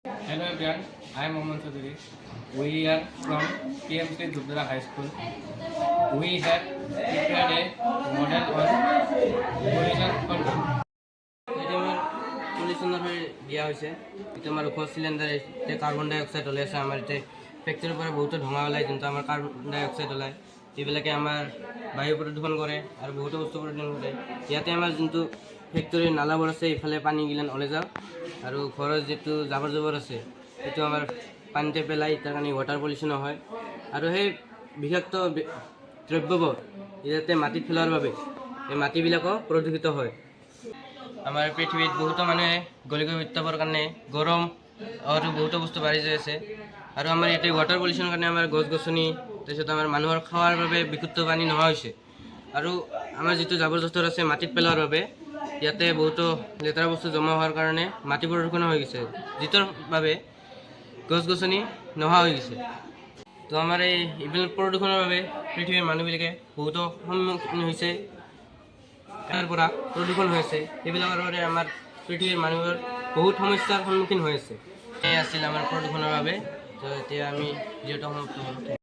Hello everyone, I am Mohammad Chaudhary. We are from PMC Dubdara High School. We have prepared a model on pollution control. এটা আমার পলিউশনের হয়ে দিয়া হৈছে এটা আমার উপর সিলিন্ডারে কার্বন ডাই অক্সাইড ওলাই আছে আমার এটা ফেক্টরির পৰা বহুত ধোঁৱা ওলাই যোনটো আমাৰ কাৰ্বন ডাই অক্সাইড ওলাই এইবিলাকে আমাৰ বায়ু প্ৰদূষণ কৰে আৰু বহুত বস্তু প্ৰদূষণ কৰে ইয়াতে আমাৰ যোনটো ফেক্টৰীৰ নালাবোৰ আছে ইফালে পানী গিলান ওলাই যাওক আৰু ঘৰৰ যিটো জাবৰ জোঁথৰ আছে সেইটো আমাৰ পানীতে পেলাই তাৰ কাৰণে ৱাটাৰ পলিউশ্যন হয় আৰু সেই বিষাক্ত দ্ৰব্যবোৰ ইয়াতে মাটিত পেলোৱাৰ বাবে এই মাটিবিলাকো প্ৰদূষিত হয়। আমাৰ পৃথিৱীত বহুতো মানুহে গোলকীয় উত্তাপৰ কাৰণে গৰম আৰু বহুতো বস্তু বাঢ়ি যাই আছে আৰু আমাৰ ইয়াতে ৱাটাৰ পলিউশ্যনৰ কাৰণে আমাৰ গছ গছনি তাৰপিছত আমাৰ মানুহৰ খোৱাৰ বাবে বিশুদ্ধ পানী নোহোৱা হৈছে আৰু আমাৰ যিটো জাবৰ জোঁথৰ আছে মাটিত পেলোৱাৰ বাবে ইয়াতে বহুতো লেতেৰা বস্তু জমা হোৱাৰ কাৰণে মাটি প্ৰদূষণ হৈ গৈছে যিটোৰ বাবে গছ গছনি নোহোৱা হৈ গৈছে। তো আমাৰ এইবিলাক প্ৰদূষণৰ বাবে পৃথিৱীৰ মানুহবিলাকে বহুতো সন্মুখীন হৈছে তাৰ পৰা প্ৰদূষণ হৈ আছে এইবিলাকৰ বাবে আমাৰ পৃথিৱীৰ মানুহৰ বহুত সমস্যাৰ সন্মুখীন হৈ আছে। এই আছিল আমাৰ প্ৰদূষণৰ বাবে। তো এতিয়া আমি যিহেতু সমাপ্ত